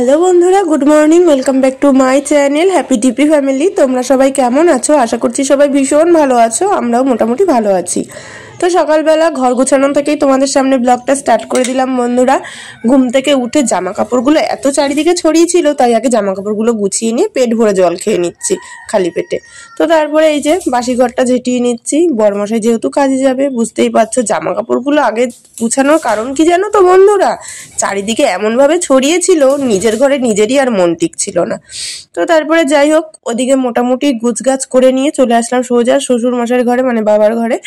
Hello বন্ধুরা, good morning, welcome back to my channel happy DP family. তোমরা সবাই কেমন আছো? আশা করছি সবাই ভীষণ ভালো আছো। আমরাও মোটামুটি ভালো আছি। তো সকালবেলা ঘর গোছানো থেকেই তোমাদের সামনে ব্লগটা স্টার্ট করে দিলাম বন্ধুরা। ঘুম থেকে উঠে জামা কাপড়গুলো এত চারিদিকে ছড়িয়ে ছিল, তাই আগে জামা কাপড়গুলো গুছিয়ে নিয়ে পেট ভরে জল খেয়ে নিচ্ছি খালি পেটে। তো তারপরে এই যে বাসি ঘরটা ঝেঁটিয়ে নিচ্ছি। বরমশাই যেহেতু কাজে যাবে, বুঝতেই পারছো জামা কাপড়গুলো আগে গুছানোর কারণ কি জানো তো বন্ধুরা? চারিদিকে এমনভাবে ছড়িয়েছিল, নিজের ঘরে নিজেরই আর মন টিকছিল না। তো তারপরে যাই হোক, ওদিকে মোটামুটি গুছগাছ করে নিয়ে চলে আসলাম সোজা শ্বশুর মশাইয়ের ঘরে, মানে বাবার ঘরে।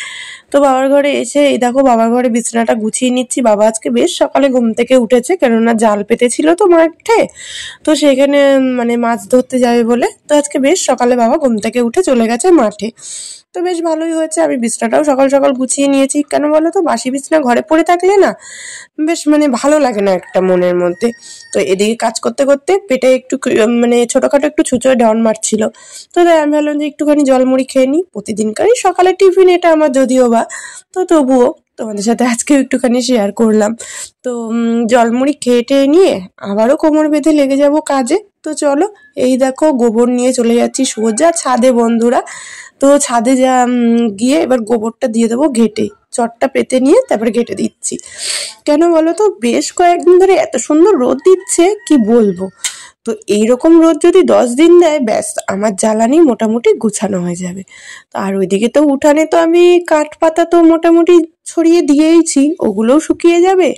তো বাবার ঘরে এসে এই দেখো বাবার ঘরে বিছানাটা গুছিয়ে নিচ্ছি। বাবা আজকে বেশ সকালে ঘুম থেকে উঠেছে, কেননা জাল পেতেছিল তো মাঠে, তো সেখানে মানে মাছ ধরতে যাবে বলে। তো আজকে বেশ সকালে বাবা ঘুম থেকে উঠে চলে গেছে মাঠে। তো বেশ ভালোই হয়েছে, আমি বিছনাটাও সকাল সকাল গুছিয়ে নিয়েছি। কেন বলো তো, বাসি বিছনা ঘরে পড়ে থাকলে না বেশ মানে ভালো লাগে না একটা মনের মধ্যে। তো এদিকে কাজ করতে করতে পেটে একটু মানে ছোটখাটো একটু ছুঁচোয় ডাউন মারছিল। তো তাই আমি ভাবলাম যে একটুখানি জলমুড়ি খেয়ে নিই। প্রতিদিনকারই সকালের টিফিন এটা আমার, যদিও বা, তো তবুও তোমাদের সাথে আজকে একটুখানি শেয়ার করলাম। তো জলমুড়ি খেয়ে টেয়ে নিয়ে আবারও কোমর বেঁধে লেগে যাব কাজে। তো চলো, এই দেখো গোবর নিয়ে চলে যাচ্ছি সোজা ছাদে বন্ধুরা। তো ছাদে গিয়ে এবার গোবরটা দিয়ে দেবো ঘেটে, চটটা পেতে নিয়ে তারপরে ঘেটে দিচ্ছি। কেন বলো তো, বেশ কয়েকদিন ধরে এত সুন্দর রোদ দিচ্ছে কি বলবো। তো এইরকম রোদ যদি 10 দিন দেয়, ব্যাস আমার জ্বালানি মোটামুটি গুছানো হয়ে যাবে। আর ওইদিকে তো উঠানে তো আমি কাঠ পাতা তো মোটামুটি ছড়িয়ে দিয়েইছি, ওগুলোও শুকিয়ে যাবে।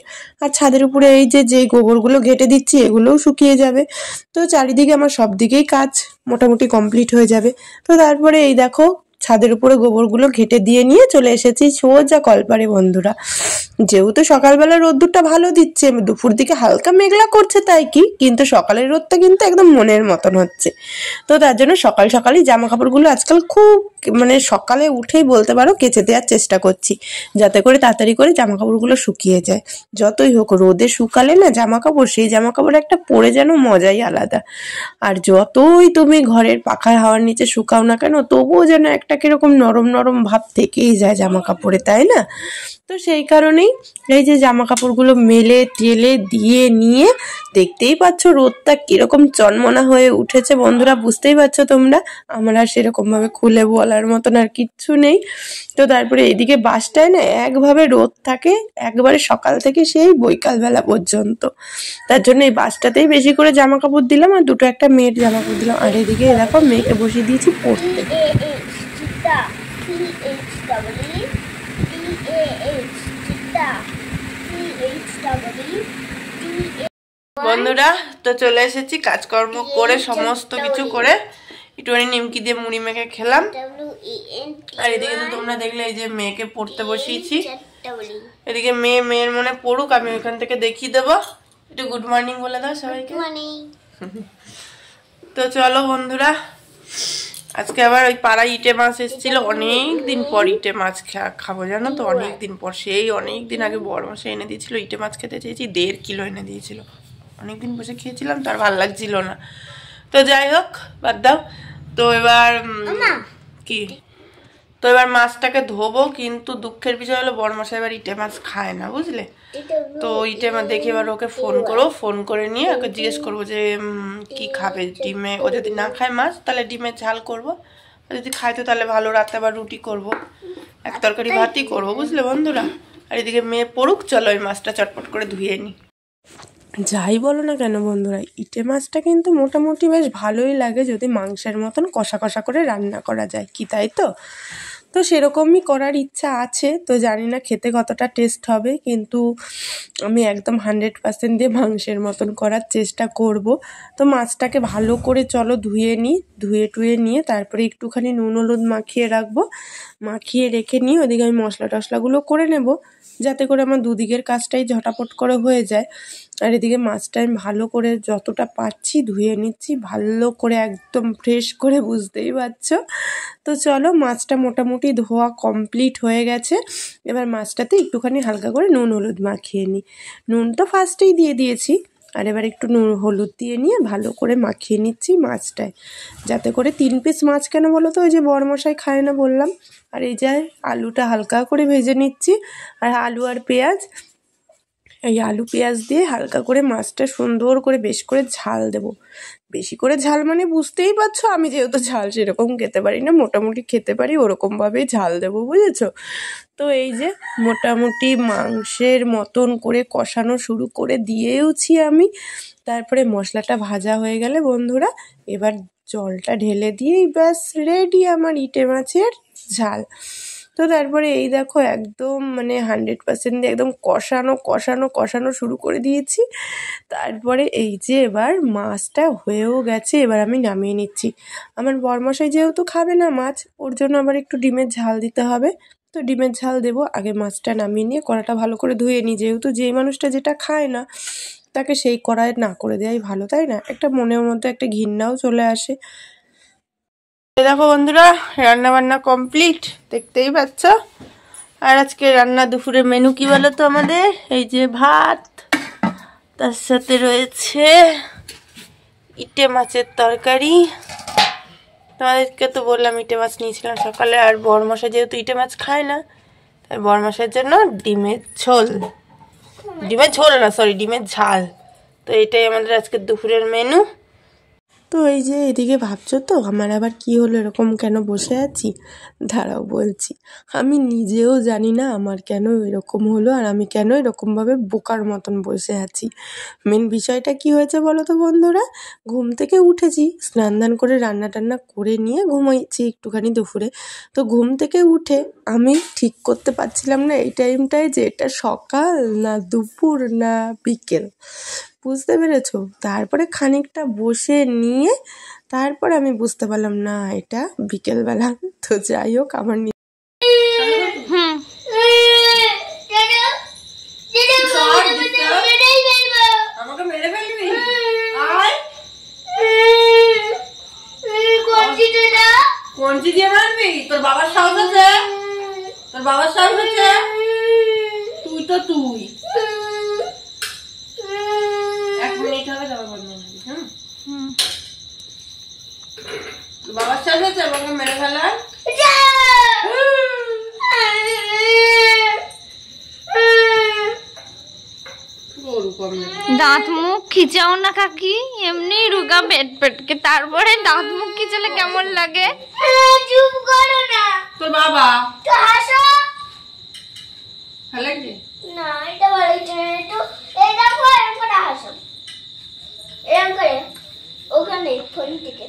আর ছাদের উপরে এই যে গোবরগুলো ঘেটে দিচ্ছি, এগুলোও শুকিয়ে যাবে। তো চারিদিকে আমার সব দিকেই কাজ মোটামুটি কমপ্লিট হয়ে যাবে। তো তারপরে এই দেখো ছাদের উপরে গোবরগুলো ঘেটে দিয়ে নিয়ে চলে এসেছি সোজা কলপারে বন্ধুরা। যেহেতু সকালবেলা রোদ্দুরটা ভালো দিচ্ছে, দুপুর দিকে হালকা মেঘলা করছে তাই কি, কিন্তু সকালের রোদটা কিন্তু একদম মনের মতন হচ্ছে। তো তার জন্য সকাল সকালই জামা কাপড়গুলো আজকাল খুব মানে সকালে উঠেই বলতে পারো কেচে দেওয়ার চেষ্টা করছি, যাতে করে তাড়াতাড়ি করে জামা কাপড়গুলো শুকিয়ে যায়। যতই হোক রোদে শুকালে না জামা কাপড়, সেই জামা কাপড় একটা পরে যেন মজাই আলাদা। আর যতই তুমি ঘরের পাখার হাওয়ার নিচে শুকাও না কেন, তবুও যেন একটা কিরকম নরম নরম ভাব থেকেই যায় জামা কাপড়ে, তাই না? তো সেই কারণেই এই যে জামা কাপড়গুলো মেলে টেলে দিয়ে নিয়ে, দেখতেই পাচ্ছ রোদটা কিরকম চনমনা হয়ে উঠেছে বন্ধুরা, বুঝতেই পারছো তোমরা। আমার আর সেরকম ভাবে খুলে বলার মতন আর কিচ্ছু নেই। তো তারপরে এদিকে বাসটায় না একভাবে রোদ থাকে একবারে সকাল থেকে সেই বৈকালবেলা পর্যন্ত। তার জন্য এই বাসটাতেই বেশি করে জামা কাপড় দিলাম, আর দুটো একটা মেয়ের জামা কাপড় দিলাম। আর এদিকে দেখো মেয়েকে বসিয়ে দিয়েছি পড়তে। বন্ধুরা তো চলে এসেছি, কাজকর্ম করে সমস্ত কিছু করে একটুখানি নিমকি দিয়ে মুড়ি মেখে খেলাম। আর এদিকে তো তোমরা দেখলে এই যে মেয়েকে পড়তে বসিয়েছি। এদিকে মেয়ের মনে পড়ুক, আমি ওইখান থেকে দেখিয়ে দেবো। একটু গুড মর্নিং বলে দাও সবাইকে। তো চলো বন্ধুরা, আজকে আবার ওই পাড়ায় ইটে মাছ এসেছিল, অনেক দিন পর ইটে মাছ খাবো জানো তো, অনেক দিন পর। সেই অনেক দিন আগে বড় মাসে এনে দিয়েছিল, ইটে মাছ খেতে চেয়েছি, 1.5 কিলো এনে দিয়েছিল। অনেকদিন বসে খেয়েছিলাম, তার ভালো লাগছিল না। তো যাই হোক, বাদ দাও। তো এবার কি, তো এবার মাছটাকে ধোবো, কিন্তু দুঃখের বিষয় হলো বড়মশাই এবার ইটে মাছ খায় না, বুঝলে। তো ইটে মাছ দেখে এবার ওকে ফোন করবো, ফোন করে নিয়ে ওকে জিজ্ঞেস করবো যে কি খাবে। ডিমে, ও যদি না খায় মাছ তাহলে ডিমের ঝাল করবো, আর যদি খায় তো তাহলে ভালো, রাতে আবার রুটি করবো, এক তরকারি ভাতই করবো, বুঝলে বন্ধুরা। আর এদিকে মেয়ে পড়ুক, চলো ওই মাছটা চটপট করে ধুয়ে নিই। যাই বলো না কেন বন্ধুরা, ইটে মাছটা কিন্তু মোটামুটি বেশ ভালোই লাগে যদি মাংসের মতন কষা কষা করে রান্না করা যায়, কি তাই তো? তো সেরকমই করার ইচ্ছা আছে। তো জানি না খেতে কতটা টেস্ট হবে, কিন্তু আমি একদম 100% দিয়ে মাংসের মতন করার চেষ্টা করব। তো মাছটাকে ভালো করে চলো ধুয়ে নিই, ধুয়ে টুয়ে নিয়ে তারপরে একটুখানি নুন হলুদ মাখিয়ে রাখবো। মাখিয়ে রেখে নিয়ে ওদিকে আমি মশলা টশলাগুলো করে নেব, যাতে করে আমার দুদিকের কাজটাই ঝটাপট করে হয়ে যায়। আর এদিকে মাছটা আমি ভালো করে যতটা পারছি ধুয়ে নিচ্ছি, ভালো করে একদম ফ্রেশ করে, বুঝতেই পারছো। তো চলো, মাছটা মোটামুটি ধোয়া কমপ্লিট হয়ে গেছে। এবার মাছটাতে একটুখানি হালকা করে নুন হলুদ মাখিয়ে নিই। নুন তো ফার্স্টেই দিয়ে দিয়েছি, আর এবার একটু নুন হলুদ দিয়ে নিয়ে ভালো করে মাখিয়ে নিচ্ছি মাছটায়, যাতে করে 3 পিস মাছ। কেন বলো তো, ওই যে বড়মশাই খায় না বললাম। আর এই যে আলুটা হালকা করে ভেজে নিচ্ছি, আর আলু আর পেঁয়াজ এই আলু পেঁয়াজ দিয়ে হালকা করে মাছটা সুন্দর করে বেশ করে ঝাল দেব। বেশি করে ঝাল মানে বুঝতেই পারছো, আমি যেহেতু ঝাল সেরকম খেতে পারি না, মোটামুটি খেতে পারি, ওরকমভাবেই ঝাল দেবো, বুঝেছো? তো এই যে মোটামুটি মাংসের মতন করে কষানো শুরু করে দিয়েওছি আমি। তারপরে মশলাটা ভাজা হয়ে গেলে বন্ধুরা এবার জলটা ঢেলে দিয়েই ব্যাস রেডি আমার ইটে মাছের ঝাল। তো তারপরে এই দেখো একদম মানে 100% দিয়ে একদম কষানো কষানো কষানো শুরু করে দিয়েছি। তারপরে এই যে এবার মাছটা হয়েও গেছে, এবার আমি নামিয়ে নিচ্ছি। আমার বরমশাই যেহেতু খাবে না মাছ, ওর জন্য আবার একটু ডিমের ঝাল দিতে হবে। তো ডিমের ঝাল দেবো, আগে মাছটা নামিয়ে নিয়ে কড়াটা ভালো করে ধুয়ে নিই, যেহেতু যেই মানুষটা যেটা খায় না তাকে সেই কড়াই না করে দেওয়াই ভালো, তাই না? একটা মনের মধ্যে একটা ঘৃণাও চলে আসে। দেখো বন্ধুরা রান্না বান্না কমপ্লিট, দেখতেই পাচ্ছ। আর আজকে রান্না দুপুরের মেনু কি বলো তো আমাদের? এই যে ভাত, তার সাথে রয়েছে ইটে মাছের তরকারি। তোমাদেরকে তো বললাম ইটে মাছ নিয়েছিলাম সকালে, আর বরমশাই যেহেতু ইটে মাছ খায় না তাই বরমশাইয়ের জন্য ডিমের ঝোল, ডিমের ঝোল না সরি ডিমের ঝাল। তো এটাই আমাদের আজকের দুপুরের মেনু। তো এই যে এদিকে ভাবছো তো আমার আবার কি হলো, এরকম কেন বসে আছি? দাঁড়াও বলছি। আমি নিজেও জানি না আমার কেন এরকম হলো, আর আমি কেন এরকমভাবে বোকার মতন বসে আছি। মেন বিষয়টা কি হয়েছে বলো তো বন্ধুরা? ঘুম থেকে উঠেছি, স্নান দান করে রান্না টান্না করে নিয়ে ঘুমাইছি একটুখানি দুপুরে। তো ঘুম থেকে উঠে আমি ঠিক করতে পারছিলাম না এই টাইমটায় যে এটা সকাল না দুপুর না বিকেল, বুঝতে পেরেছো? তারপরে খানিকটা বসে নিয়ে তারপর আমি বুঝতে পারলাম না এটা বিকেলবেলা। তো যাই হোক আমার কঞ্চি দিয়ে মারবি? তোর বাবার সাহস আছে? তোর বাবার সাহস আছে? তুই তো তুই এক মিনিট হবে যাবে বলবি। বাবার সাহস আছে আমাকে মেরে ফেলার? দাঁত মুখ খিচাও না কাকি, এমনি রুগা পেট পেটকে, তারপরে দাঁত মুখ খিচালে কেমন লাগে? চুপ করো না। তোর বাবা তো হাসো। ভালো লাগছে না এটা ভালো না, একটু এই দেখো এরকম করে হাসো, এরকম করে ওখানে ফোন থেকে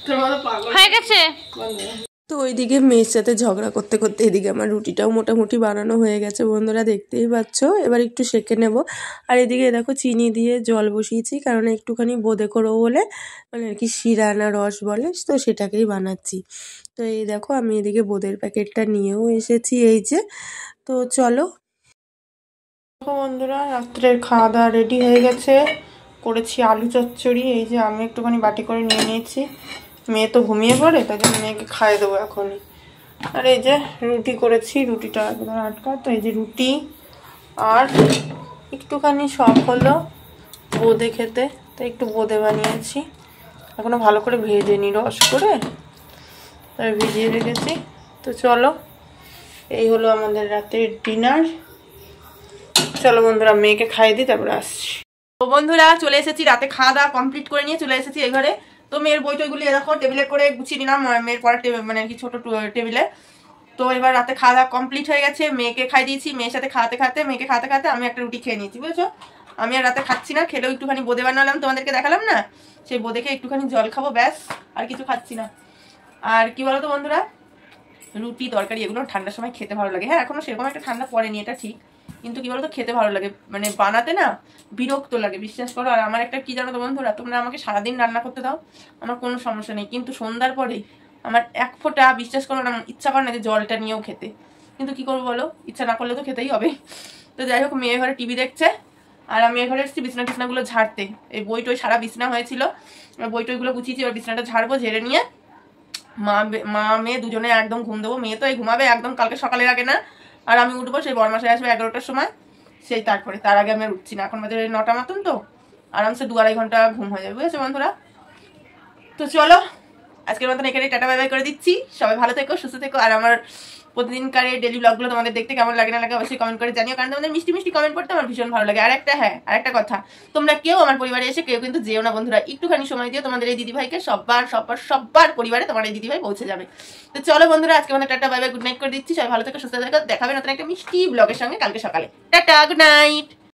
তোর বাবা পাগল হয়ে গেছে। তো ওইদিকে মেয়ের সাথে ঝগড়া করতে করতে এদিকে আমার রুটিটাও মোটামুটি বানানো হয়ে গেছে বন্ধুরা, দেখতেই পাচ্ছ। এবার একটু সেঁকে নেব। আর এদিকে দেখো চিনি দিয়ে জল বসিয়েছি, কারণ একটুখানি বোঁদে করবো বলে, মানে আর কি শিরা না রস বলে, তো সেটাকেই বানাচ্ছি। তো এই দেখো আমি এদিকে বোঁদের প্যাকেটটা নিয়েও এসেছি, এই যে। তো চলো বন্ধুরা, রাত্রের খাওয়া দাওয়া রেডি হয়ে গেছে। করেছি আলু চচ্চড়ি, এই যে আমি একটুখানি বাটি করে নিয়ে নিয়েছি। মেয়ে তো ঘুমিয়ে পড়ে, তাই জন্য মেয়েকে খাইয়ে দেবো এখনই। আর এই যে রুটি করেছি, রুটিটা একদম আটকা। তো এই যে রুটি আর একটুখানি শখ হলো বোঁদে খেতে, তো একটু বোঁদে বানিয়েছি। এখনো ভালো করে ভেজে নি, রস করে তাই ভিজিয়ে রেখেছি। তো চলো এই হলো আমাদের রাতের ডিনার। চলো বন্ধুরা মেয়েকে খাইয়ে দিই, তারপরে আসছি। তো বন্ধুরা চলে এসেছি, রাতে খাওয়া দাওয়া কমপ্লিট করে নিয়ে চলে এসেছি এই ঘরে। তো মেয়ের বই টইগুলি দেখো টেবিলে করে গুছিয়ে নিলাম, মেয়ের পড়ার মানে কি ছোট টেবিলে। তো এবার রাতে খাওয়া দাওয়া কমপ্লিট হয়ে গেছে, মেয়েকে খাই দিয়েছি। মেয়ের সাথে খাওয়াতে খাওয়াতে মেয়েকে খাওয়াতে খাওয়াতে আমি একটা রুটি খেয়ে নিয়েছি, বুঝেছো? আমি আর রাতে খাচ্ছি না, খেলেও একটুখানি বোঁদে বানালাম, তোমাদেরকে দেখালাম না, সেই বোঁদে খেয়ে একটুখানি জল খাবো, ব্যাস, আর কিছু খাচ্ছি না। আর কি বলতো বন্ধুরা, রুটি তরকারি এগুলো ঠান্ডার সময় খেতে ভালো লাগে। হ্যাঁ এখনো সেরকম একটা ঠান্ডা পড়েনি, এটা ঠিক, কিন্তু কি বলতো খেতে ভালো লাগে, মানে বানাতে না বিরক্ত লাগে, বিশ্বাস করো। আর আমার একটা কি জানো তো বন্ধুরা, তোমরা আমাকে সারাদিন রান্না করতে দাও, আমার কোনো সমস্যা নেই, কিন্তু সন্ধ্যার পরে আমার এক ফোঁটা, বিশ্বাস করো না, ইচ্ছা করে না যে জলটা নিয়েও খেতে, কিন্তু কি করবো বলো, ইচ্ছা না করলে তো খেতেই হবে। তো যাই হোক মেয়ে ঘরে টিভি দেখছে, আর আমি এ ঘরে এসেছি বিছনা টিছনাগুলো ঝাড়তে। এই বই টই সারা বিছনা হয়েছিল, বই টইগুলো গুছিয়েছি, এবার বিছনাটা ঝাড়বো, ঝেড়ে নিয়ে মা মেয়ে দুজনে একদম ঘুম দেবো। মেয়ে তো এই ঘুমাবে একদম কালকে সকালের আগে না, আর আমি উঠবো সেই বরমাসায় আসবে 11টার সময়, সেই তারপরে, তার আগে আমি আর উঠছি না। এখন বাজে 9টা মতন, তো আরামসে 2-2.5 ঘন্টা ঘুম হয়ে যাবে, বুঝেছো বন্ধুরা? তো চলো আজকের মতন এখানে টাটা বাই বাই করে দিচ্ছি। সবাই ভালো থেকো, সুস্থ থেকো, আর আমার প্রতিদিনকার ডেলি ব্লগগুলো তোমাদের দেখতে কেমন লাগে না লাগে অবশ্যই কমেন্ট করে জানিও, কারণ তোমাদের মিষ্টি মিষ্টি কমেন্ট করতে আমার ভীষণ ভালো লাগে। আর একটা কথা, তোমরা কেউ আমার পরিবারে এসে কেউ কিন্তু যেও না বন্ধুরা, একটুখানি সময় দিও, তোমাদের এই দিদিভাইকে সবার পরিবারে তোমার এই দিদিভাই পৌঁছে যাবে। তো চলো বন্ধুরা, আজকে আমাদের tata bye bye, good night করে দিচ্ছি। সবাই ভালো থেকে সুস্থ থাকো, দেখাবে নতুন একটা মিষ্টি ব্লগের সঙ্গে কালকে সকালে। Tata, good night.